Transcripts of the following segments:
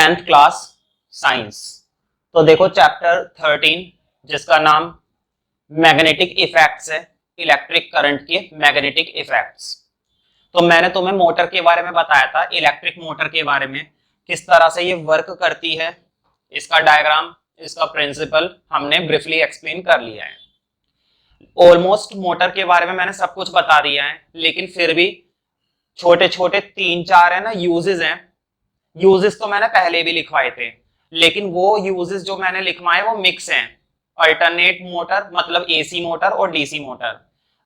10th class science. तो देखो chapter 13 जिसका नाम मैग्नेटिक इफेक्ट्स है, इलेक्ट्रिक करंट के मैग्नेटिक इफेक्ट्स। तो मैंने तुम्हें मोटर के बारे में बताया था, इलेक्ट्रिक मोटर के बारे में, किस तरह से ये वर्क करती है, इसका डायग्राम, इसका प्रिंसिपल हमने ब्रीफली एक्सप्लेन कर लिया है। ऑलमोस्ट मोटर के बारे में मैंने सब कुछ बता दिया है, लेकिन फिर भी छोटे छोटे 3-4 है ना यूजेस हैं। यूजेस तो मैंने पहले भी लिखवाए थे, लेकिन वो यूजेस जो मैंने लिखवाए वो मिक्स हैं। अल्टरनेट मोटर मतलब एसी मोटर और डीसी मोटर।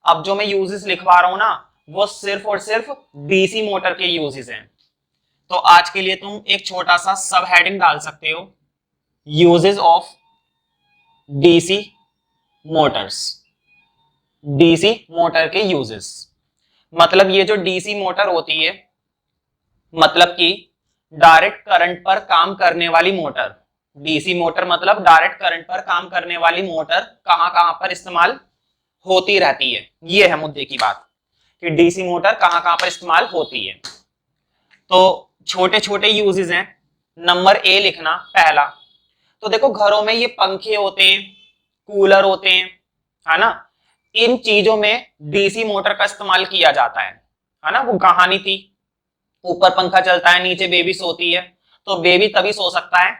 अब जो मैं यूजेस लिखवा रहा हूं ना, वो सिर्फ और सिर्फ डीसी मोटर के यूजेस हैं। तो आज के लिए तुम एक छोटा सा सब हेडिंग डाल सकते हो, uses of DC Motors. DC motor के यूजेस मतलब ये जो डीसी मोटर होती है, मतलब कि डायरेक्ट करंट पर काम करने वाली मोटर। डीसी मोटर मतलब डायरेक्ट करंट पर काम करने वाली मोटर कहां कहां पर इस्तेमाल होती रहती है, ये है मुद्दे की बात कि डीसी मोटर कहां कहां पर इस्तेमाल होती है। तो छोटे छोटे यूजेस हैं। नंबर ए लिखना पहला। तो देखो घरों में ये पंखे होते हैं, कूलर होते हैं, है ना, इन चीजों में डीसी मोटर का इस्तेमाल किया जाता है ना। वो कहानी थी, ऊपर पंखा चलता है, नीचे बेबी सोती है, तो बेबी तभी सो सकता है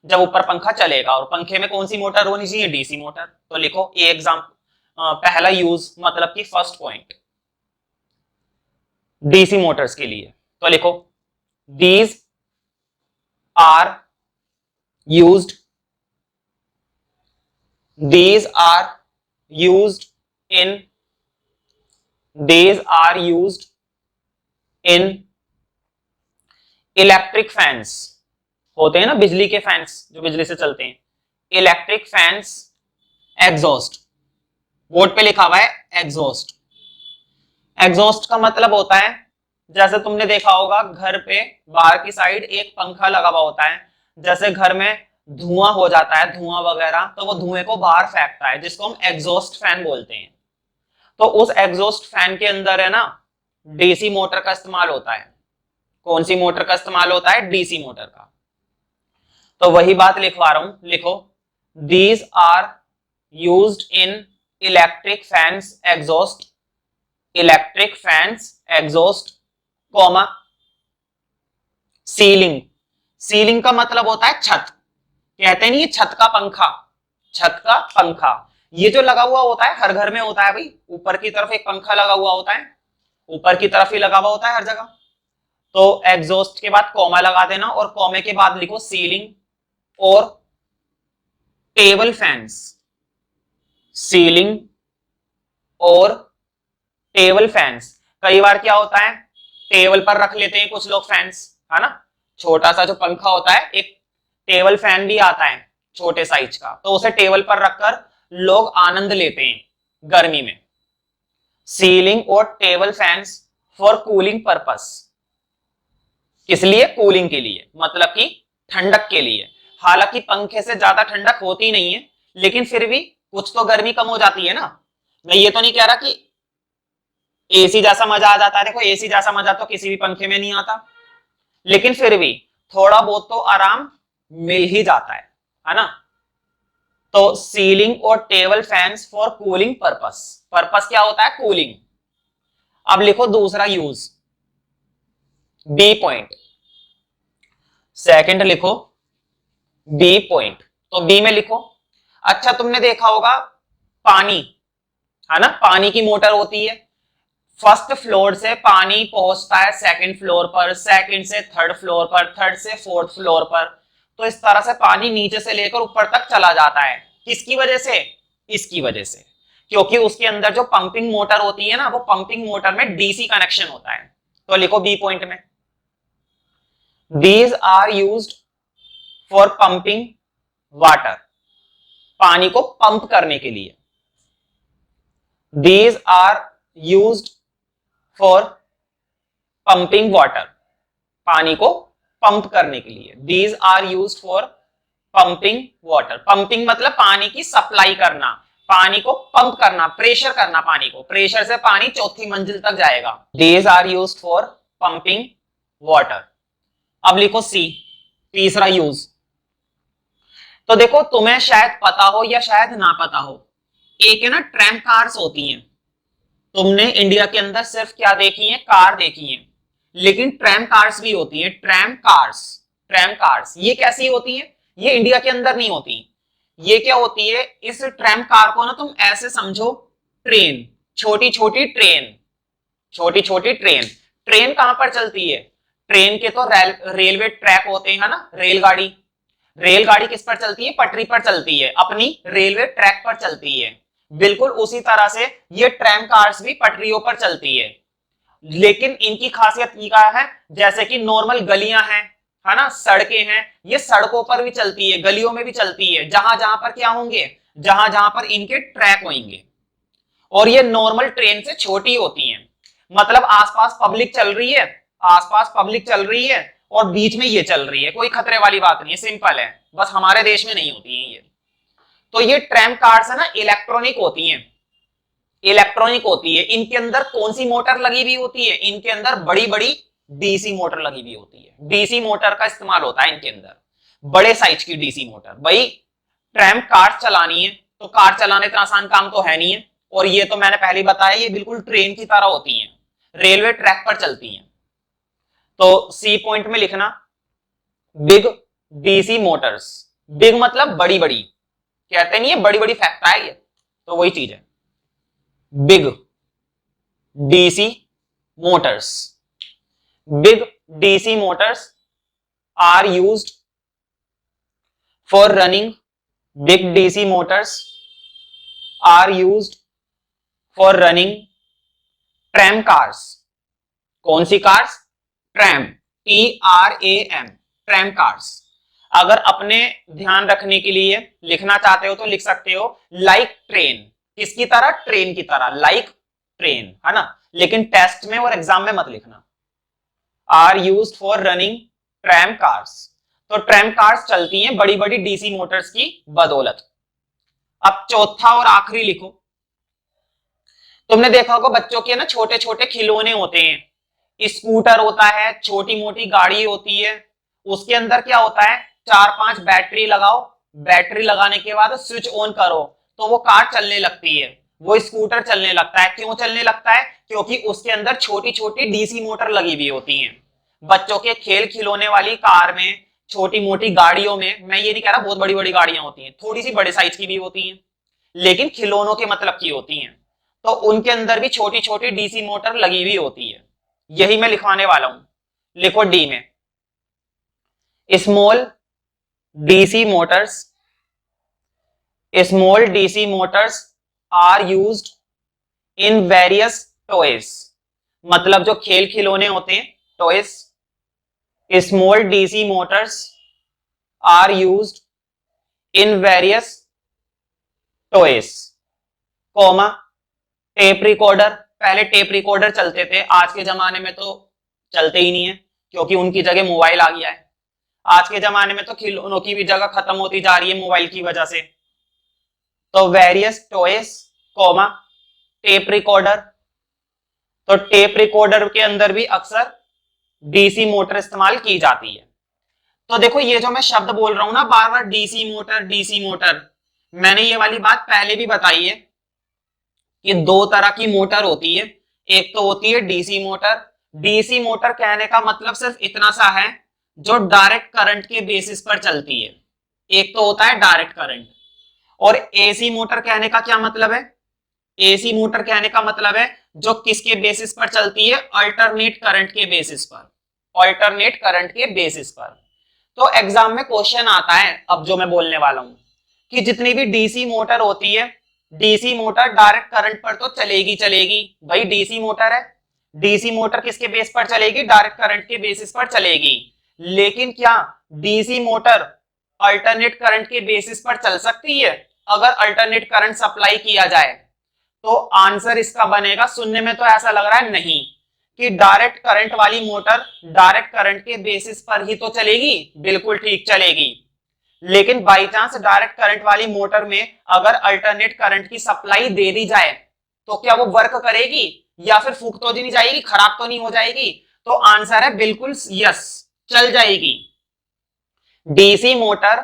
जब ऊपर पंखा चलेगा, और पंखे में कौन सी मोटर होनी चाहिए? DC motor. तो लिखो ए एग्जाम, पहला यूज मतलब कि फर्स्ट पॉइंट डीसी मोटर्स के लिए। तो लिखो these are used, these are used in these are used in electric fans. होते हैं ना बिजली के फैंस जो बिजली से चलते हैं, इलेक्ट्रिक फैंस एग्जॉस्ट। बोर्ड पे लिखा हुआ है एग्जॉस्ट। एग्जॉस्ट का मतलब होता है, जैसे तुमने देखा होगा घर पे बाहर की साइड एक पंखा लगा हुआ होता है, जैसे घर में धुआं हो जाता है, धुआं वगैरह, तो वो धुएं को बाहर फेंकता है, जिसको हम एग्जॉस्ट फैन बोलते हैं। तो उस एग्जॉस्ट फैन के अंदर है ना डीसी मोटर का इस्तेमाल होता है। कौन सी मोटर का इस्तेमाल होता है? डीसी मोटर का। तो वही बात लिखवा रहा हूं, लिखो these are used in electric fans exhaust, electric fans exhaust comma ceiling. Ceiling का मतलब होता है छत। कहते नहीं ये छत का पंखा, छत का पंखा, ये जो लगा हुआ होता है हर घर में होता है भाई, ऊपर की तरफ एक पंखा लगा हुआ होता है, ऊपर की तरफ ही लगा हुआ होता है हर जगह। तो एग्जॉस्ट के बाद कॉमा लगा देना, और कॉमे के बाद लिखो सीलिंग और टेबल फैंस। सीलिंग और टेबल फैंस। कई बार क्या होता है, टेबल पर रख लेते हैं कुछ लोग फैंस, है ना, छोटा सा जो पंखा होता है, एक टेबल फैन भी आता है छोटे साइज का, तो उसे टेबल पर रखकर लोग आनंद लेते हैं गर्मी में। सीलिंग और table fans for cooling purpose. किस लिए? कूलिंग के लिए, मतलब कि ठंडक के लिए। हालांकि पंखे से ज्यादा ठंडक होती नहीं है, लेकिन फिर भी कुछ तो गर्मी कम हो जाती है ना। मैं ये तो नहीं कह रहा कि एसी जैसा मजा आ जाता है, देखो एसी जैसा मजा तो किसी भी पंखे में नहीं आता, लेकिन फिर भी थोड़ा बहुत तो आराम मिल ही जाता है ना। तो सीलिंग और table fans for cooling purpose. Purpose क्या होता है? कूलिंग। अब लिखो दूसरा यूज, बी पॉइंट। सेकंड लिखो बी पॉइंट। तो बी में लिखो, अच्छा तुमने देखा होगा पानी, है ना, पानी की मोटर होती है, फर्स्ट फ्लोर से पानी पहुंचता है सेकंड फ्लोर पर, सेकंड से थर्ड फ्लोर पर, थर्ड से फोर्थ फ्लोर पर। तो इस तरह से पानी नीचे से लेकर ऊपर तक चला जाता है। किसकी वजह से? इसकी वजह से, क्योंकि उसके अंदर जो पंपिंग मोटर होती है ना, वो पंपिंग मोटर में डीसी कनेक्शन होता है। तो लिखो बी पॉइंट में, these are used for pumping water. पानी को पंप करने के लिए। These are used for pumping water. पानी को पंप करने के लिए। These are used for pumping water. Pumping मतलब पानी की सप्लाई करना, पानी को पंप करना, प्रेशर करना पानी को, प्रेशर से पानी चौथी मंजिल तक जाएगा। These are used for pumping water. अब लिखो सी, तीसरा यूज, तो देखो तुम्हें शायद पता हो या शायद ना पता हो, एक है ना ट्रैम कार्स होती हैं। तुमने इंडिया के अंदर सिर्फ क्या देखी है, कार देखी है, लेकिन ट्रैम कार्स भी होती है, ट्रैम कार्स। ट्रैम कार्स ये कैसी होती है, ये इंडिया के अंदर नहीं होती। ये क्या होती है, इस ट्रैम कार को ना तुम ऐसे समझो, ट्रेन, छोटी छोटी ट्रेन, छोटी छोटी ट्रेन। ट्रेन कहां पर चलती है, ट्रेन के तो रेलवे ट्रैक होते हैं ना, रेलगाड़ी। रेलगाड़ी किस पर चलती है, पटरी पर चलती है, अपनी रेलवे ट्रैक पर चलती है। बिल्कुल उसी तरह से ये ट्रैम कार्स भी पटरियों पर चलती है। लेकिन इनकी खासियत क्या है, जैसे कि नॉर्मल गलियां हैं, है ना, सड़कें हैं, ये सड़कों पर भी चलती है, गलियों में भी चलती है, जहां जहां पर क्या होंगे, जहां जहां पर इनके ट्रैक होंगे। और ये नॉर्मल ट्रेन से छोटी होती हैं, मतलब आसपास पब्लिक चल रही है, आसपास पब्लिक चल रही है और बीच में ये चल रही है, कोई खतरे वाली बात नहीं है, सिंपल है। बस हमारे देश में नहीं होती है ये। तो ये ट्रैम कार्स है ना, इलेक्ट्रॉनिक होती हैं, इलेक्ट्रॉनिक होती है। इनके अंदर कौन सी मोटर लगी हुई होती है, इनके अंदर बड़ी बड़ी डीसी मोटर लगी हुई होती है। डीसी मोटर का इस्तेमाल होता है इनके अंदर, बड़े साइज की डीसी मोटर। भाई ट्रैम कार चलानी है तो कार चलाने इतना आसान काम तो है नहीं है। और ये तो मैंने पहले बताया, ये बिल्कुल ट्रेन की तरह होती हैं, रेलवे ट्रैक पर चलती हैं। तो सी पॉइंट में लिखना, बिग डीसी मोटर्स। बिग मतलब बड़ी बड़ी, कहते नहीं है बड़ी बड़ी फैक्ट्री है ये, तो वही चीज है, big DC motors. Big DC motors are used for running, big DC motors are used for running tram cars. कौन सी cars, tram, TRAM, tram cars. अगर अपने ध्यान रखने के लिए लिखना चाहते हो तो लिख सकते हो लाइक ट्रेन, किसकी तरह, ट्रेन की तरह, लाइक ट्रेन, है ना। लेकिन टेस्ट में और एग्जाम में मत लिखना। Are used for running tram cars, तो ट्रैम कार्स चलती हैं बड़ी बड़ी डीसी मोटर्स की बदौलत। अब चौथा और आखिरी लिखो। तुमने देखा होगा बच्चों के ना छोटे छोटे खिलौने होते हैं, स्कूटर होता है, छोटी मोटी गाड़ी होती है, उसके अंदर क्या होता है, 4-5 बैटरी लगाओ, बैटरी लगाने के बाद स्विच ऑन करो तो वो कार चलने लगती है, वो स्कूटर चलने लगता है। क्यों चलने लगता है, क्योंकि उसके अंदर छोटी छोटी डीसी मोटर लगी हुई होती हैं। बच्चों के खेल खिलौने वाली कार में, छोटी मोटी गाड़ियों में, मैं ये नहीं कह रहा बहुत बड़ी बड़ी गाड़ियां होती हैं, थोड़ी सी बड़े साइज की भी होती हैं, लेकिन खिलौनों के मतलब की होती हैं, तो उनके अंदर भी छोटी छोटी डीसी मोटर लगी हुई होती है। यही मैं लिखवाने वाला हूं, लिखो डी में, small DC motors, small DC motors are used in various toys, मतलब जो खेल खिलौने होते हैं, toys. Small DC motors are used in various toys, comma tape recorder. पहले टेप रिकॉर्डर चलते थे, आज के जमाने में तो चलते ही नहीं है, क्योंकि उनकी जगह मोबाइल आ गया है। आज के जमाने में तो खिलौनों की भी जगह खत्म होती जा रही है मोबाइल की वजह से। तो various toys, comma tape recorder, तो टेप रिकॉर्डर के अंदर भी अक्सर डीसी मोटर इस्तेमाल की जाती है। तो देखो ये जो मैं शब्द बोल रहा हूं ना बार बार, डीसी मोटर डीसी मोटर, मैंने ये वाली बात पहले भी बताई है कि दो तरह की मोटर होती है। एक तो होती है डीसी मोटर। डीसी मोटर कहने का मतलब सिर्फ इतना सा है, जो डायरेक्ट करंट के बेसिस पर चलती है। एक तो होता है डायरेक्ट करंट। और एसी मोटर कहने का क्या मतलब है, एसी मोटर कहने का मतलब है जो किसके बेसिस पर चलती है, अल्टरनेट करंट के बेसिस पर, अल्टरनेट करंट के बेसिस पर। तो एग्जाम में क्वेश्चन आता है, अब जो मैं बोलने वाला हूं, कि जितनी भी डीसी मोटर होती है, डीसी मोटर डायरेक्ट करंट पर तो चलेगी चलेगी, भाई डीसी मोटर है, डीसी मोटर किसके बेस पर चलेगी, डायरेक्ट करंट के बेसिस पर चलेगी। लेकिन क्या डीसी मोटर अल्टरनेट करंट के बेसिस पर चल सकती है, अगर अल्टरनेट करंट सप्लाई किया जाए? तो आंसर इसका बनेगा, सुनने में तो ऐसा लग रहा है नहीं, कि डायरेक्ट करंट वाली मोटर डायरेक्ट करंट के बेसिस पर ही तो चलेगी, बिल्कुल ठीक चलेगी। लेकिन बाई चांस डायरेक्ट करंट वाली मोटर में अगर अल्टरनेट करंट की सप्लाई दे दी जाए तो क्या वो वर्क करेगी, या फिर फूक तो नहीं जाएगी, खराब तो नहीं हो जाएगी? तो आंसर है बिल्कुल यस, चल जाएगी। डीसी मोटर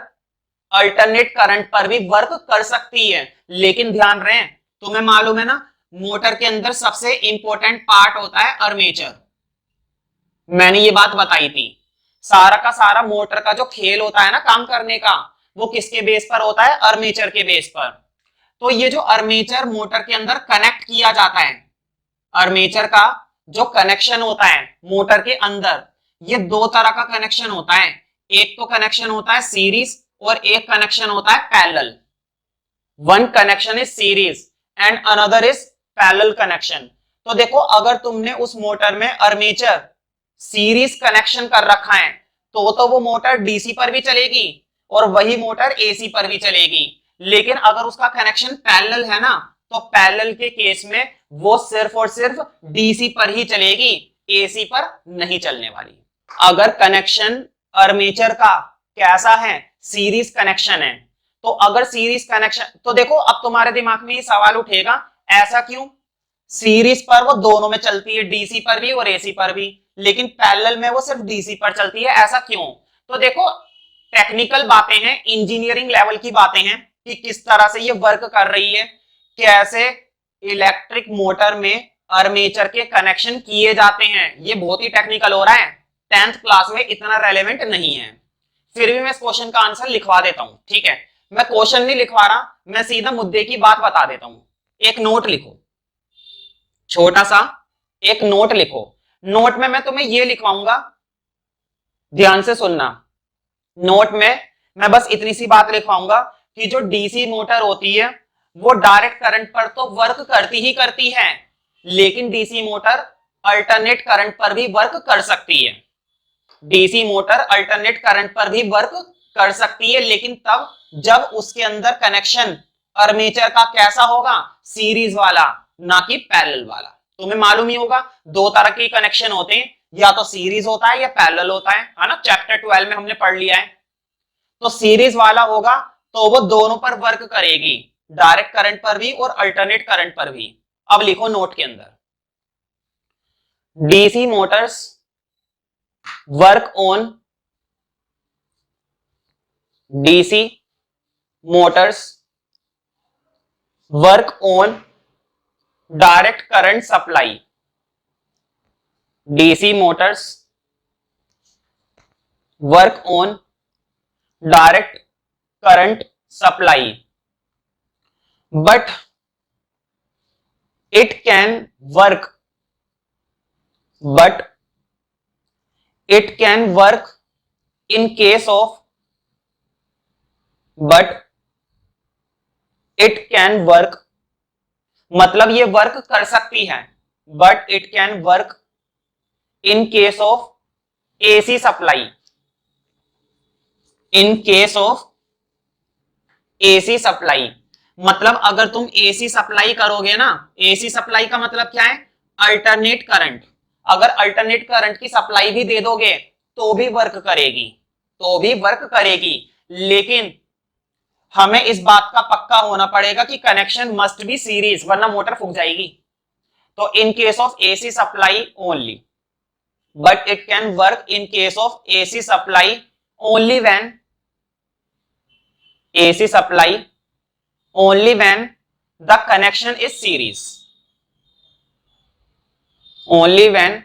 अल्टरनेट करंट पर भी वर्क कर सकती है, लेकिन ध्यान रहे, तुम्हें मालूम है ना, मोटर के अंदर सबसे इंपॉर्टेंट पार्ट होता है आर्मेचर। मैंने ये बात बताई थी। सारा का सारा मोटर का जो खेल होता है ना काम करने का, वो किसके बेस पर होता है? आर्मेचर के बेस पर। तो ये जो आर्मेचर मोटर के अंदर कनेक्ट किया जाता है, आर्मेचर का जो कनेक्शन होता है मोटर के अंदर, ये दो तरह का कनेक्शन होता है। एक तो कनेक्शन होता है सीरीज और एक कनेक्शन होता है parallel. One connection is series and another is parallel connection. तो देखो, अगर तुमने उस मोटर में आर्मेचर सीरीज कनेक्शन कर रखा है तो वो मोटर डीसी पर भी चलेगी और वही मोटर एसी पर भी चलेगी। लेकिन अगर उसका कनेक्शन पैरेलल है ना, तो पैरेलल के केस में वो सिर्फ और सिर्फ डीसी पर ही चलेगी, एसी पर नहीं चलने वाली। अगर कनेक्शन आर्मेचर का कैसा है? सीरीज कनेक्शन है। तो अगर सीरीज कनेक्शन, तो देखो अब तुम्हारे दिमाग में ये सवाल उठेगा, ऐसा क्यों? सीरीज पर वो दोनों में चलती है, डीसी पर भी और एसी पर भी, लेकिन पैरेलल में वो सिर्फ डीसी पर चलती है, ऐसा क्यों? तो देखो, टेक्निकल बातें हैं, इंजीनियरिंग लेवल की बातें हैं कि किस तरह से ये वर्क कर रही है, कैसे इलेक्ट्रिक मोटर में आर्मेचर के कनेक्शन किए जाते हैं। ये बहुत ही टेक्निकल हो रहा है, 10th क्लास में इतना रेलेवेंट नहीं है। फिर भी मैं इस क्वेश्चन का आंसर लिखवा देता हूं, ठीक है? मैं क्वेश्चन नहीं लिखवा रहा, मैं सीधा मुद्दे की बात बता देता हूं। एक नोट लिखो, छोटा सा एक नोट लिखो। नोट में मैं तुम्हें ये लिखवाऊंगा, ध्यान से सुनना। नोट में मैं बस इतनी सी बात लिखवाऊंगा कि जो डीसी मोटर होती है वो डायरेक्ट करंट पर तो वर्क करती ही करती है, लेकिन डीसी मोटर अल्टरनेट करंट पर भी वर्क कर सकती है। डीसी मोटर अल्टरनेट करंट पर भी वर्क कर सकती है, लेकिन तब जब उसके अंदर कनेक्शन आर्मेचर का कैसा होगा? सीरीज वाला, ना कि पैरेलल वाला। तुम्हें मालूम ही होगा दो तरह के कनेक्शन होते हैं, या तो सीरीज होता है या पैरेलल होता है ना? चैप्टर 12 में हमने पढ़ लिया है। तो सीरीज वाला होगा तो वो दोनों पर वर्क करेगी, डायरेक्ट करंट पर भी और अल्टरनेट करंट पर भी। अब लिखो नोट के अंदर, DC Motors work on, DC Motors work on direct current supply. DC Motors work on direct current supply, but it can work in case of, but it can work, मतलब ये work कर सकती है, but it can work in case of AC supply, in case of AC supply। मतलब अगर तुम AC supply करोगे ना, एसी सप्लाई का मतलब क्या है? Alternate current. अगर अल्टरनेट करंट की सप्लाई भी दे दोगे तो भी वर्क करेगी, तो भी वर्क करेगी, लेकिन हमें इस बात का पक्का होना पड़ेगा कि कनेक्शन मस्ट बी सीरीज, वरना मोटर फूक जाएगी। तो in case of AC supply only, but it can work in case of AC supply only when, AC supply only when the connection is series, only when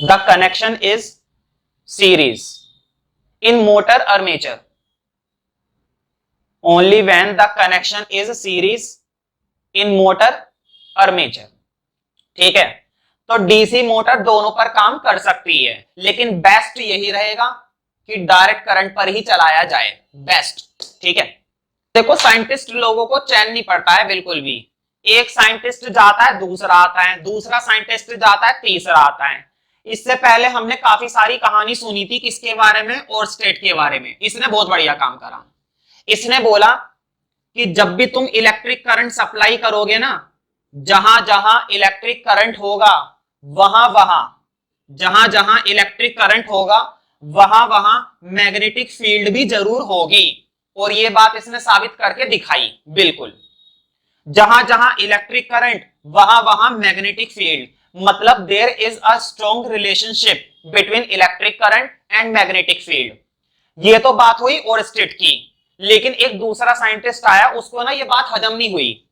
the connection is series in motor armature, only when the connection is series in motor armature। ठीक है? तो DC motor दोनों पर काम कर सकती है, लेकिन बेस्ट यही रहेगा कि डायरेक्ट करंट पर ही चलाया जाए, बेस्ट। ठीक है? देखो, साइंटिस्ट लोगों को चैन नहीं पड़ता है बिल्कुल भी। एक साइंटिस्ट जाता है, दूसरा आता है, दूसरा साइंटिस्ट जाता है, तीसरा आता है। इससे पहले हमने काफी सारी कहानी सुनी थी, किसके बारे में? ओरस्टेड के बारे में। इसने बहुत बढ़िया काम करा। इसने बोला कि जब भी तुम इलेक्ट्रिक करंट सप्लाई करोगे ना, जहां जहां इलेक्ट्रिक करंट होगा वहां वहां, जहां जहां इलेक्ट्रिक करंट होगा वहां वहां मैग्नेटिक फील्ड भी जरूर होगी। और ये बात इसने साबित करके दिखाई, बिल्कुल। जहां जहां इलेक्ट्रिक करंट वहां वहां मैग्नेटिक फील्ड, मतलब there is a strong relationship between electric current and magnetic field. ये तो बात हुई ओरस्टेड की, लेकिन एक दूसरा साइंटिस्ट आया, उसको ना ये बात हजम नहीं हुई।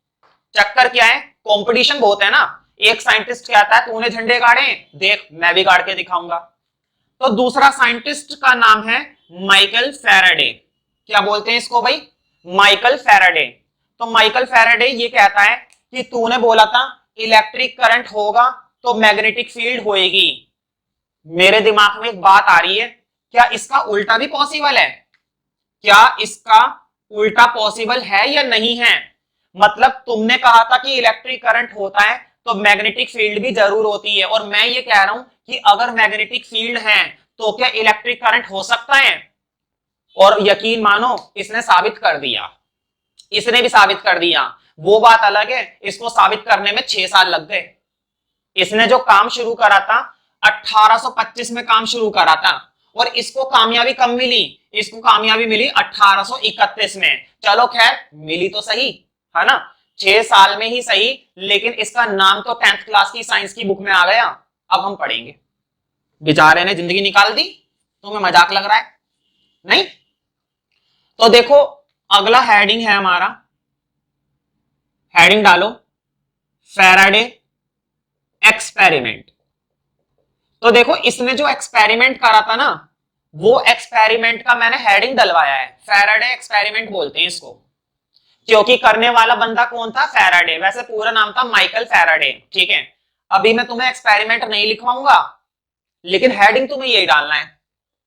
चक्कर क्या है, कंपटीशन बहुत है ना। एक साइंटिस्ट कहता है तूने झंडे गाड़े, देख मैं भी गाड़ के दिखाऊंगा। तो दूसरा साइंटिस्ट का नाम है माइकल फैराडे। क्या बोलते हैं इसको भाई, माइकल फैराडे। तो माइकल फैराडे ये कहता है कि तूने बोला था इलेक्ट्रिक करंट होगा तो मैग्नेटिक फील्ड होएगी। मेरे दिमाग में एक बात आ रही है, क्या इसका उल्टा भी पॉसिबल है? क्या इसका उल्टा पॉसिबल है या नहीं है? मतलब तुमने कहा था कि इलेक्ट्रिक करंट होता है तो मैग्नेटिक फील्ड भी जरूर होती है, और मैं ये कह रहा हूं कि अगर मैग्नेटिक फील्ड है तो क्या इलेक्ट्रिक करंट हो सकता है? और यकीन मानो इसने साबित कर दिया, इसने भी साबित कर दिया। वो बात अलग है, इसको साबित करने में 6 साल लग गए। इसने जो काम शुरू करा था 1825 में काम शुरू करा था, और इसको कामयाबी कब मिली? इसको कामयाबी मिली 1831 में। चलो खैर, मिली तो सही है ना, 6 साल में ही सही, लेकिन इसका नाम तो 10th क्लास की साइंस की बुक में आ गया। अब हम पढ़ेंगे। बेचारे ने जिंदगी निकाल दी, तुम्हें मजाक लग रहा है? नहीं। तो देखो अगला हेडिंग है हमारा, हेडिंग डालो फैराडे एक्सपेरिमेंट। तो देखो इसने जो एक्सपेरिमेंट करा था ना, वो एक्सपेरिमेंट का मैंने हेडिंग डलवाया है, फैराडे एक्सपेरिमेंट बोलते हैं इसको, क्योंकि करने वाला बंदा कौन था? फैराडे। वैसे पूरा नाम था माइकल फैराडे, ठीक है। अभी मैं तुम्हें एक्सपेरिमेंट नहीं लिखवाऊंगा, लेकिन हेडिंग तुम्हें यही डालना है,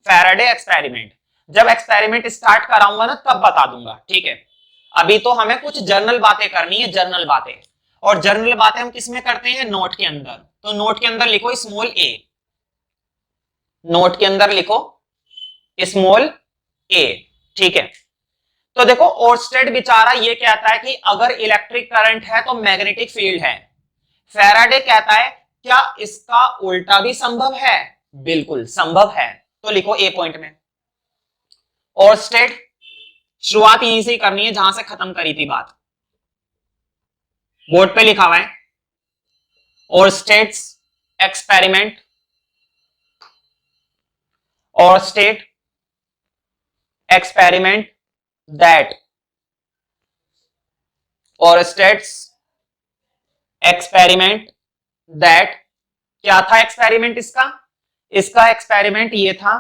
फैराडे एक्सपेरिमेंट। जब एक्सपेरिमेंट स्टार्ट कराऊंगा ना तब बता दूंगा, ठीक है। अभी तो हमें कुछ जर्नल बातें करनी है, जर्नल बातें। और जर्नल बातें हम किस में करते हैं? नोट के अंदर। तो नोट के अंदर लिखो स्मॉल ए, नोट के अंदर लिखो स्मॉल ए, ठीक है। तो देखो ओर्स्टेड बेचारा ये कहता है कि अगर इलेक्ट्रिक करंट है तो मैग्नेटिक फील्ड है। फैराडे कहता है क्या इसका उल्टा भी संभव है? बिल्कुल संभव है। तो लिखो ए पॉइंट में ओर्स्टेड। शुरुआत यहीं से करनी है जहां से खत्म करी थी बात, बोर्ड पे लिखा हुआ है Oersted's experiment, Oersted experiment that, Oersted's experiment that. क्या था एक्सपेरिमेंट इसका? इसका एक्सपेरिमेंट ये था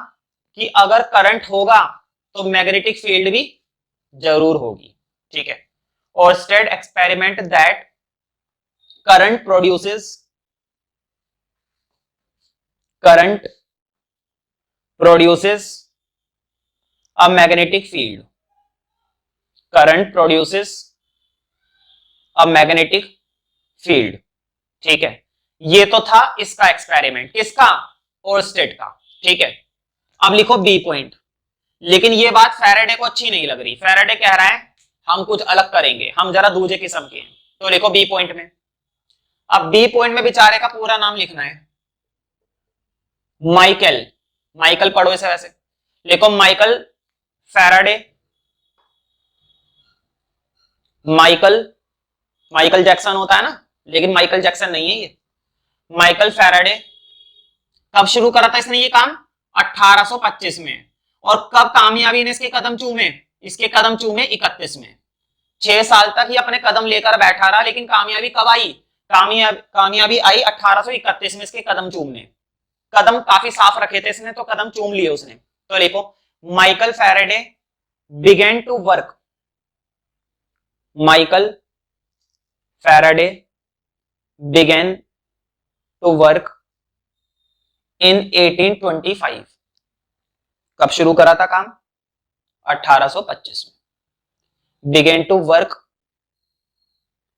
कि अगर करंट होगा तो मैग्नेटिक फील्ड भी जरूर होगी, ठीक है। Oersted experiment that current produces a magnetic field, current produces a magnetic field, ठीक है। ये तो था इसका एक्सपेरिमेंट, किसका? ओर्स्टेड का, ठीक है। अब लिखो बी पॉइंट। लेकिन ये बात फैराडे को अच्छी नहीं लग रही। फैराडे कह रहा है हम कुछ अलग करेंगे, हम जरा दूसरे किस्म के हैं। तो लिखो बी पॉइंट में। अब बी पॉइंट में बेचारे का पूरा नाम लिखना है, माइकल। माइकल पढ़ो इसे वैसे, लिखो माइकल फैराडे। माइकल जैक्सन होता है ना, लेकिन माइकल जैक्सन नहीं है ये, माइकल फैराडे। कब शुरू करा था इसने ये काम? 1825 में। और कब कामयाबी ने इसके कदम चूमे? इसके कदम चूमे 31 में। 6 साल तक ये अपने कदम लेकर बैठा रहा, लेकिन कामयाबी कब आई? कामयाबी आई 1831 में इसके कदम चूमने। कदम काफी साफ रखे थे इसने, तो कदम चूम लिए उसने। तो देखो Michael Faraday began to work, Michael Faraday began to work in 1825। कब शुरू करा था काम? 1825 में। Began to work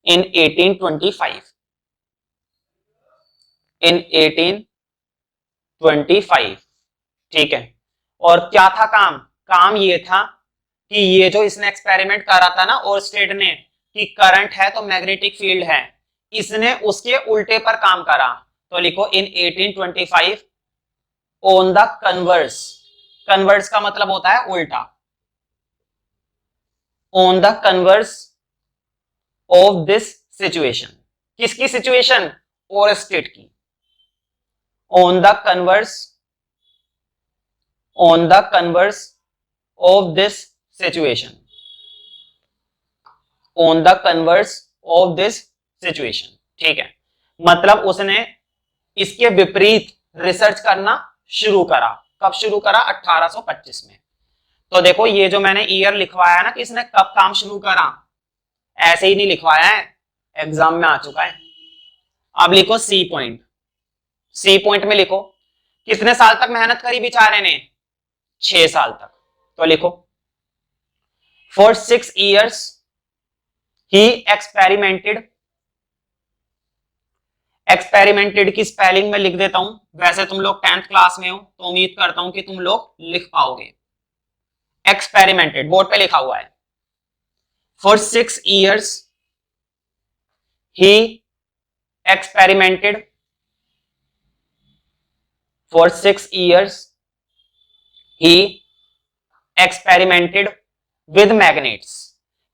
in 1825, in 1825, ठीक है। और क्या था काम? काम ये था कि ये जो इसने एक्सपेरिमेंट करा था ना ओर्स्टेड ने, कि करंट है तो मैग्नेटिक फील्ड है, इसने उसके उल्टे पर काम करा। तो लिखो इन 1825 ऑन द कन्वर्स। कन्वर्स का मतलब होता है उल्टा। On the converse of this situation. किसकी सिचुएशन? ओर्स्टेड की। On the converse of this situation, on the converse of this situation. ठीक है, मतलब उसने इसके विपरीत रिसर्च करना शुरू करा। कब शुरू करा? 1825 में। तो देखो ये जो मैंने ईयर लिखवाया ना कि इसने कब काम शुरू करा, ऐसे ही नहीं लिखवाया है, एग्जाम में आ चुका है। अब लिखो सी पॉइंट। सी पॉइंट में लिखो कितने साल तक मेहनत करी बेचारे ने? 6 साल तक। तो लिखो for 6 years he experimented. Experimented की स्पेलिंग में लिख देता हूं, वैसे तुम लोग 10th क्लास में हो तो उम्मीद करता हूं कि तुम लोग लिख पाओगे। एक्सपेरिमेंटेड बोर्ड पे लिखा हुआ है। For 6 years he experimented. For 6 years he experimented with magnets.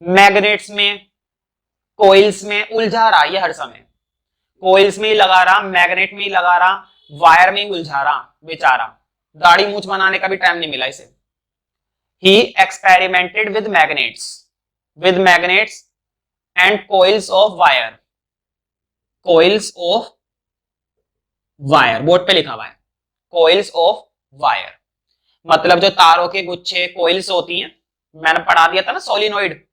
Magnets में, कोइल्स में उलझा रहा ये हर समय। कोइल्स में ही लगा रहा, मैग्नेट में ही लगा रहा, वायर में ही उलझा रहा बेचारा। दाढ़ी मूछ बनाने का भी टाइम नहीं मिला इसे। He experimented with magnets and coils of wire. Coils of wire board पे लिखा हुआ है, कोइल्स ऑफ वायर। मतलब जो तारों के गुच्छे, कोइल्स होती हैं, मैंने पढ़ा दिया था ना सोलिनोइड।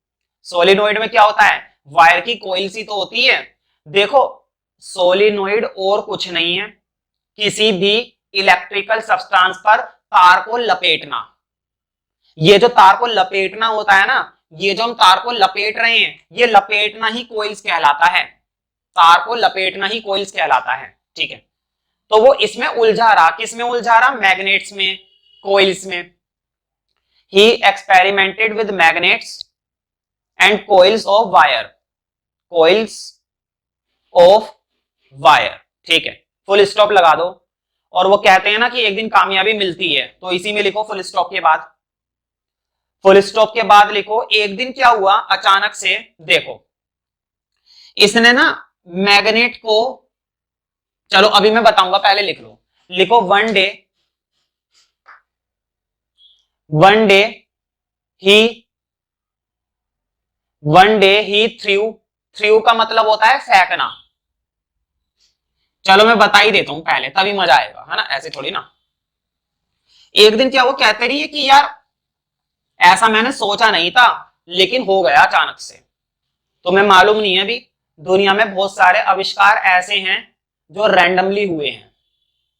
सोलिनोइड में क्या होता है? वायर की कोइल्स ही तो होती है। देखो सोलिनोइड और कुछ नहीं है, किसी भी इलेक्ट्रिकल सब्सटेंस पर तार को लपेटना। ये जो तार को लपेटना होता है ना, ये जो हम तार को लपेट रहे हैं, ये लपेटना ही कोइल्स कहलाता है। तार को लपेटना ही कोइल्स कहलाता है। ठीक है, तो वो इसमें उलझा रहा। किस में उलझा रहा? मैग्नेट्स में, कोइल्स में। He experimented with magnets and coils of wire. Coils of wire. ठीक है, फुल स्टॉप लगा दो। और वो कहते हैं ना कि एक दिन कामयाबी मिलती है, तो इसी में लिखो फुल स्टॉप के बाद। फुल स्टॉप के बाद लिखो एक दिन क्या हुआ अचानक से। देखो इसने ना मैग्नेट को, चलो अभी मैं बताऊंगा, पहले लिख लो। लिखो वन डे ही थ्रू का मतलब होता है फेंकना। चलो मैं बता ही देता हूं पहले, तभी मजा आएगा, है ना, ऐसे थोड़ी ना। एक दिन क्या वो कहते रही है कि यार ऐसा मैंने सोचा नहीं था, लेकिन हो गया अचानक से। तुम्हें मालूम नहीं है अभी दुनिया में बहुत सारे आविष्कार ऐसे हैं जो रैंडमली हुए हैं।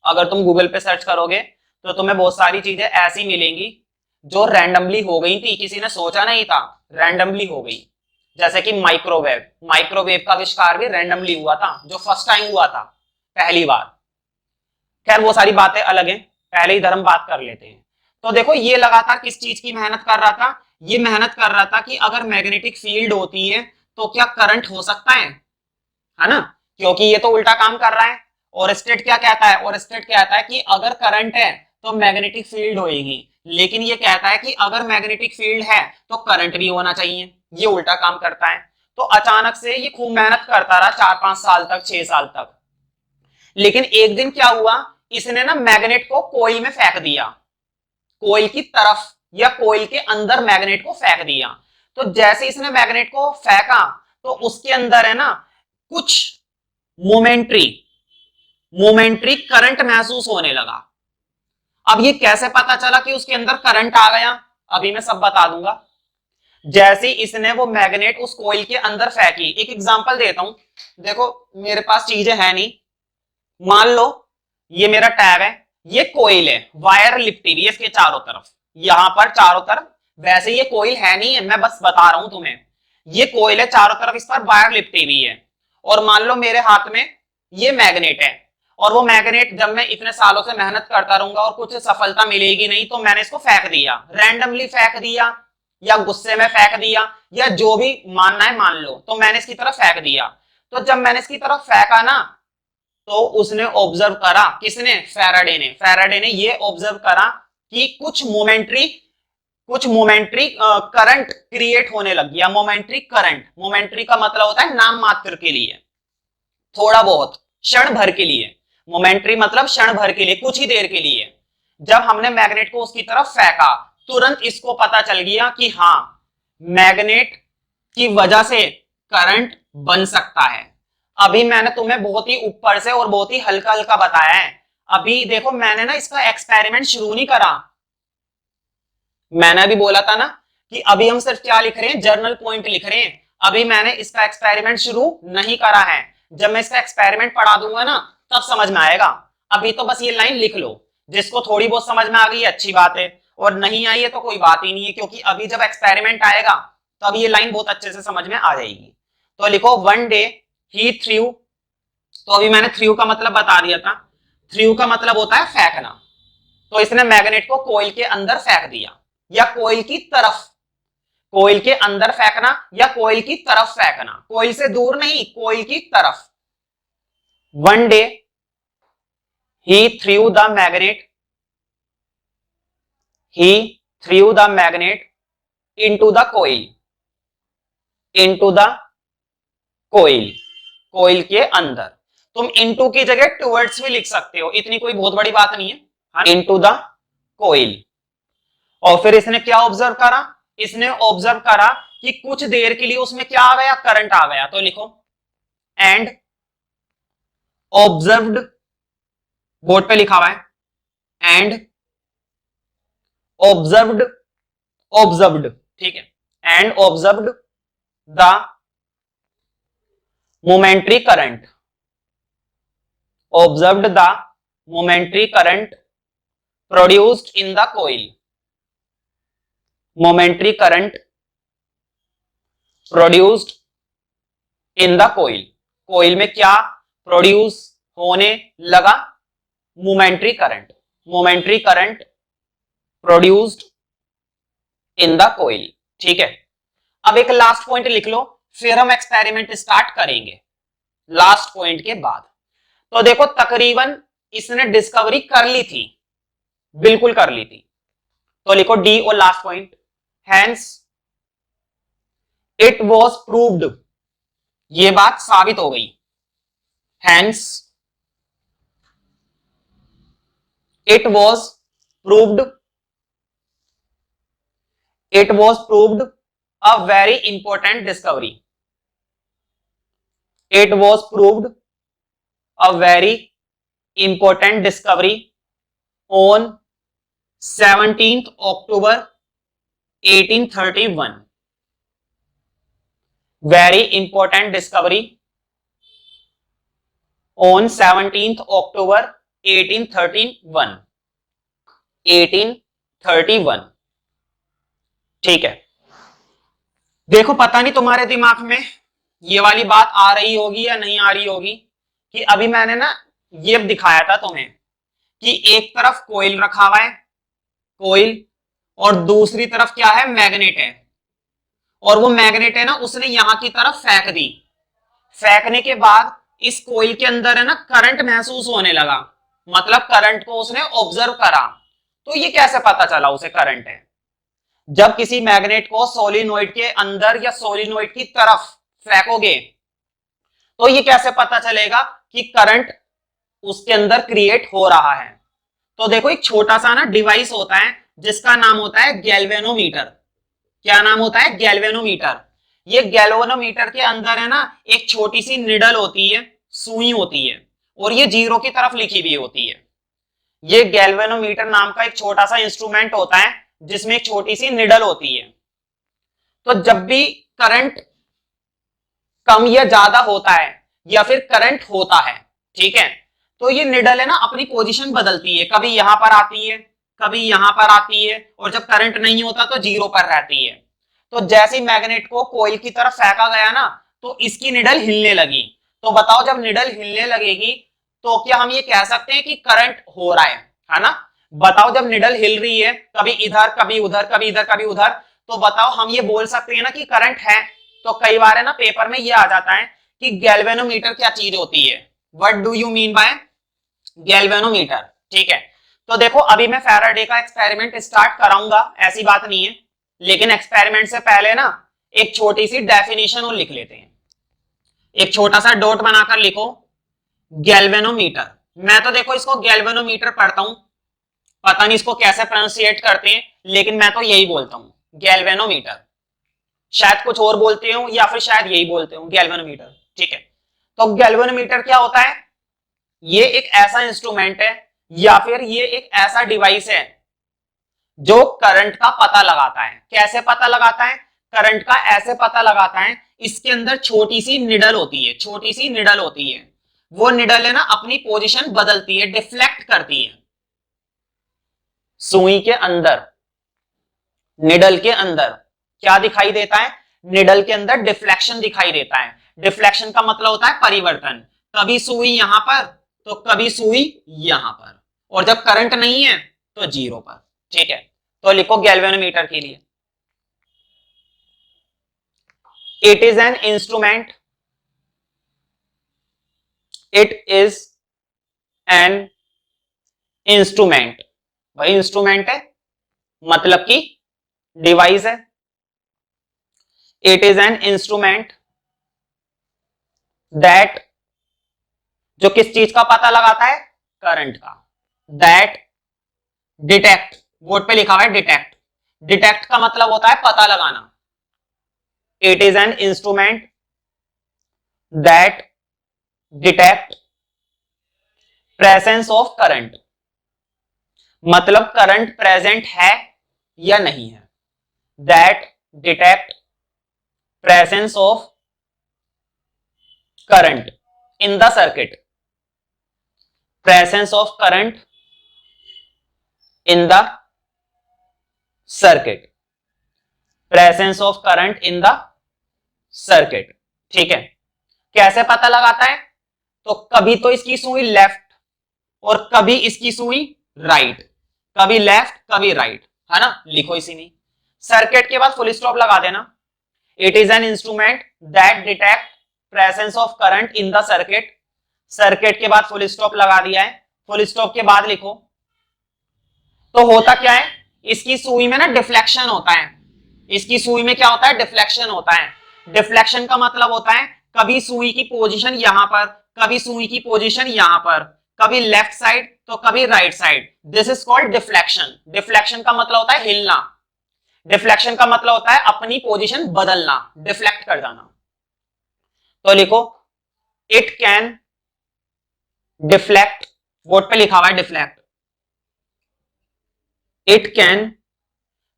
अगर तुम गूगल पे सर्च करोगे तो तुम्हें बहुत सारी चीजें ऐसी मिलेंगी जो रैंडमली हो गई थी, किसी ने सोचा नहीं था, रैंडमली हो गई। जैसे कि माइक्रोवेव का आविष्कार भी रैंडमली हुआ था, जो फर्स्ट टाइम हुआ था, पहली बार। खैर वो सारी बातें अलग हैं, पहले इधर हम बात कर लेते हैं। तो देखो ये लगातार किस चीज की मेहनत कर रहा था? ये मेहनत कर रहा था कि अगर मैग्नेटिक फील्ड होती है तो क्या करंट हो सकता है ना, क्योंकि ये तो उल्टा काम कर रहा है। और स्टेट क्या कहता है? और स्टेट कहता है कि अगर करंट है तो मैग्नेटिक फील्ड होगी, लेकिन ये कहता है कि अगर मैग्नेटिक फील्ड है तो करंट भी होना चाहिए। ये उल्टा काम करता है। तो अचानक से ये खूब मेहनत करता रहा 4-5 साल तक, 6 साल तक। लेकिन एक दिन क्या हुआ, इसने ना मैग्नेट को कोइल में फेंक दिया, कोइल की तरफ या कोइल के अंदर मैग्नेट को फेंक दिया। तो जैसे इसने मैग्नेट को फेंका तो उसके अंदर है ना कुछ मोमेंट्री करंट महसूस होने लगा। अब ये कैसे पता चला कि उसके अंदर करंट आ गया? अभी मैं सब बता दूंगा। जैसे इसने वो मैग्नेट उस कोइल के अंदर फेंकी, एक एग्जांपल देता हूं। देखो मेरे पास चीजें है नहीं, मान लो ये मेरा टैग है, ये कोइल है, वायर लिपटी हुई है इसके चारों तरफ, यहां पर चारों तरफ। वैसे ये कोइल है नहीं है, मैं बस बता रहा हूं तुम्हें। ये कोइल है, चारों तरफ इस पर वायर लिपटी हुई है। और मान लो मेरे हाथ में ये मैग्नेट है, और वो मैग्नेट जब मैं इतने सालों से मेहनत करता रहूंगा और कुछ सफलता मिलेगी नहीं, तो मैंने इसको फेंक दिया, रैंडमली फेंक दिया या गुस्से में फेंक दिया या जो भी मानना है मान लो, तो मैंने इसकी तरफ फेंक दिया। तो जब मैंने इसकी तरफ फेंका ना, तो उसने ऑब्जर्व करा, किसने? फैराडे ने ये ऑब्जर्व करा कि कुछ मोमेंट्री करंट क्रिएट होने लग गया। मोमेंट्री करंट, मोमेंट्री का मतलब होता है नाम मात्र के लिए, थोड़ा बहुत, क्षण भर के लिए। मोमेंट्री मतलब क्षण भर के लिए, कुछ ही देर के लिए। जब हमने मैग्नेट को उसकी तरफ फेंका तुरंत इसको पता चल गया कि हाँ मैग्नेट की वजह से करंट बन सकता है। अभी मैंने तुम्हें बहुत ही ऊपर से और बहुत ही हल्का हल्का बताया है। अभी देखो मैंने ना इसका एक्सपेरिमेंट शुरू नहीं करा। मैंने अभी बोला था ना कि अभी हम सिर्फ क्या लिख रहे हैं, जर्नल पॉइंट लिख रहे हैं। अभी मैंने इसका एक्सपेरिमेंट शुरू नहीं करा है। जब मैं इसका एक्सपेरिमेंट पढ़ा दूंगा ना तब समझ में आएगा। अभी तो बस ये लाइन लिख लो। जिसको थोड़ी बहुत समझ में आ गई अच्छी बात है, और नहीं आई है तो कोई बात ही नहीं है, क्योंकि अभी जब एक्सपेरिमेंट आएगा तब ये लाइन बहुत अच्छे से समझ में आ जाएगी। तो लिखो वन डे ही थ्रू। तो अभी मैंने थ्रू का मतलब बता दिया था। थ्रू का मतलब होता है फेंकना। तो इसने मैग्नेट को कोइल के अंदर फेंक दिया, या कोइल की तरफ। कोइल के अंदर फेंकना या कोइल की तरफ फेंकना, कोइल से दूर नहीं, कोइल की तरफ। One day he through the magnet, he threw the magnet into the coil, into the coil, coil के अंदर। तुम into की जगह towards भी लिख सकते हो, इतनी कोई बहुत बड़ी बात नहीं है। हाँ, into the coil। और फिर इसने क्या ऑब्जर्व करा, इसने ऑब्जर्व करा कि कुछ देर के लिए उसमें क्या आ गया, करंट आ गया। तो लिखो एंड ऑब्जर्व्ड, बोर्ड पे लिखा हुआ है एंड ऑब्जर्व्ड, ऑब्जर्व्ड, ठीक है, and observed the momentary current, observed the momentary current produced in the coil, momentary current produced in the coil. Coil में क्या प्रोड्यूस होने लगा, momentary current, momentary current produced in the coil. ठीक है, अब एक लास्ट पॉइंट लिख लो, फिर हम एक्सपेरिमेंट स्टार्ट करेंगे लास्ट पॉइंट के बाद। तो देखो तकरीबन इसने डिस्कवरी कर ली थी, बिल्कुल कर ली थी। तो लिखो डी और last point, hence it was proved, ये बात साबित हो गई। Hence it was proved, it was proved a very important discovery, it was proved a very important discovery on 17th October 1831, very important discovery on 17th October 1831, 1831। ठीक है, देखो पता नहीं तुम्हारे दिमाग में ये वाली बात आ रही होगी या नहीं आ रही होगी कि अभी मैंने ना ये दिखाया था तुम्हें कि एक तरफ कोइल रखा हुआ है, कोइल, और दूसरी तरफ क्या है, मैग्नेट है। और वो मैग्नेट है ना उसने यहां की तरफ फेंक दी। फेंकने के बाद इस कोइल के अंदर है ना करंट महसूस होने लगा, मतलब करंट को उसने ऑब्जर्व करा। तो ये कैसे पता चला उसे करंट है? जब किसी मैग्नेट को सोलिनॉइड के अंदर या सोलिनॉइड की तरफ फेंकोगे तो ये कैसे पता चलेगा कि करंट उसके अंदर क्रिएट हो रहा है? तो देखो एक छोटा सा ना डिवाइस होता है जिसका नाम होता है गैल्वेनोमीटर। क्या नाम होता है? गैल्वेनोमीटर। ये गैल्वेनोमीटर के अंदर है ना एक छोटी सी निडल होती है, सुई होती है, और ये जीरो की तरफ लिखी हुई होती है। ये गैल्वेनोमीटर नाम का एक छोटा सा इंस्ट्रूमेंट होता है जिसमें एक छोटी सी निडल होती है। तो जब भी करंट कम या ज्यादा होता है या फिर करंट होता है, ठीक है, तो ये निडल है ना अपनी पोजीशन बदलती है, कभी यहां पर आती है, कभी यहां पर आती है, और जब करंट नहीं होता तो जीरो पर रहती है। तो जैसे ही मैग्नेट को कोइल की तरफ फेंका गया ना तो इसकी निडल हिलने लगी। तो बताओ जब निडल हिलने लगेगी तो क्या हम ये कह सकते हैं कि करंट हो रहा है ना? बताओ जब निडल हिल रही है कभी इधर कभी उधर कभी इधर कभी उधर, तो बताओ हम ये बोल सकते हैं ना कि करंट है। तो कई बार है ना पेपर में ये आ जाता है कि गैल्वेनोमीटर क्या चीज होती है, what do you mean by galvanometer. ठीक है, तो देखो अभी मैं फैराडे का एक्सपेरिमेंट स्टार्ट कराऊंगा, ऐसी बात नहीं है, लेकिन एक्सपेरिमेंट से पहले ना एक छोटी सी डेफिनेशन और लिख लेते हैं। एक छोटा सा डॉट बनाकर लिखो गैल्वेनोमीटर। मैं तो देखो इसको गैल्वेनोमीटर पढ़ता हूं, पता नहीं इसको कैसे प्रोनाउंसिएट करते हैं, लेकिन मैं तो यही बोलता हूं गैल्वेनोमीटर, शायद कुछ और बोलते हो या फिर शायद यही बोलते हो गैल्वेनोमीटर। ठीक है, तो गैल्वेनोमीटर क्या होता है? ये एक ऐसा इंस्ट्रूमेंट है या फिर ये एक ऐसा डिवाइस है जो करंट का पता लगाता है। कैसे पता लगाता है? करंट का ऐसे पता लगाता है, इसके अंदर छोटी सी निडल होती है, छोटी सी निडल होती है, वो निडल है ना अपनी पोजीशन बदलती है, डिफ्लेक्ट करती है। सुई के अंदर, निडल के अंदर क्या दिखाई देता है? निडल के अंदर डिफ्लेक्शन दिखाई देता है। डिफ्लेक्शन का मतलब होता है परिवर्तन, कभी सुई यहां पर तो कभी सुई यहां पर, और जब करंट नहीं है तो जीरो पर। ठीक है, तो लिखो गैल्वेनोमीटर के लिए, it is an instrument, it is an instrument, भाई इंस्ट्रूमेंट है मतलब कि डिवाइस है। It is an instrument that, जो किस चीज का पता लगाता है? करंट का। दैट डिटेक्ट, बोर्ड पे लिखा हुआ है डिटेक्ट, डिटेक्ट का मतलब होता है पता लगाना। It is an instrument that detect presence of current, मतलब करंट प्रेजेंट है या नहीं है। That detect presence of current in the circuit, presence of current in the circuit, presence of current in the circuit. ठीक है, कैसे पता लगाता है? तो कभी तो इसकी सुई लेफ्ट और कभी इसकी सुई राइट, कभी लेफ्ट कभी राइट, है ना, लिखो इसी में। सर्किट के बाद फुल स्टॉप लगा देना। It is an instrument that detect presence of current in the circuit, circuit के बाद फुल स्टॉप लगा दिया है। फुल स्टॉप के बाद लिखो, तो होता क्या है, इसकी सुई में ना डिफ्लेक्शन होता है, इसकी सुई में क्या होता है? डिफ्लेक्शन होता है। डिफ्लेक्शन का मतलब होता है कभी सुई की पोजीशन यहां पर, कभी सुई की पोजीशन यहां पर, कभी लेफ्ट साइड तो कभी right side, this is called deflection. Deflection का मतलब होता है हिलना, डिफ्लेक्शन का मतलब होता है अपनी पोजीशन बदलना, डिफ्लेक्ट कर जाना। तो लिखो, इट कैन डिफ्लेक्ट, बोर्ड पे लिखा हुआ है deflect, it can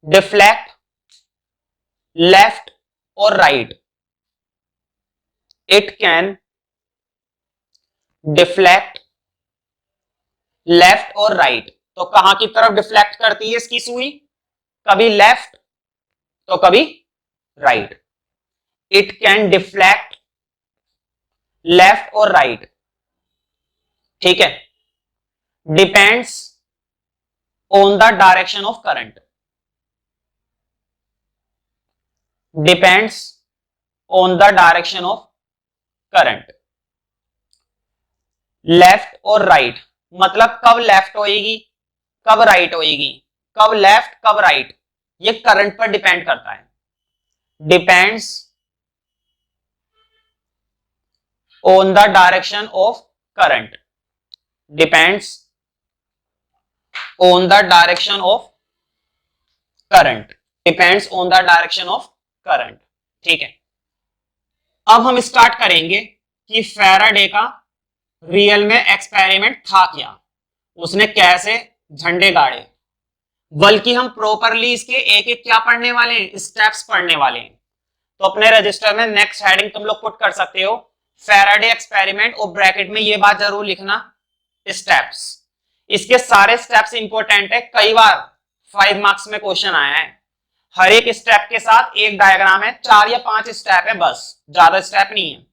deflect left और right, it can deflect left और राइट। तो कहां की तरफ डिफ्लेक्ट करती है इसकी सुई? कभी लेफ्ट तो कभी right. It can deflect left और राइट। ठीक है, depends on the direction of current, depends on the direction of current. Left और राइट मतलब कब लेफ्ट होएगी कब राइट होएगी, कब लेफ्ट कब राइट, ये करंट पर डिपेंड करता है। Depends on the direction of current, depends on the direction of current, depends on the direction of current. ठीक है, अब हम स्टार्ट करेंगे कि फैराडे का रियल में एक्सपेरिमेंट था क्या, उसने कैसे झंडे गाड़े, बल्कि हम प्रॉपरली इसके एक एक क्या पढ़ने वाले हैं? स्टेप्स पढ़ने वाले हैं। तो अपने रजिस्टर में नेक्स्ट हेडिंग तुम लोग पुट कर सकते हो, फैराडे एक्सपेरिमेंट, और ब्रैकेट में ये बात जरूर लिखना, स्टेप्स। इसके सारे स्टेप्स इंपॉर्टेंट है, कई बार 5 मार्क्स में क्वेश्चन आया है। हर एक स्टेप के साथ एक डायग्राम है, 4 या 5 स्टेप है, बस ज्यादा स्टेप नहीं है।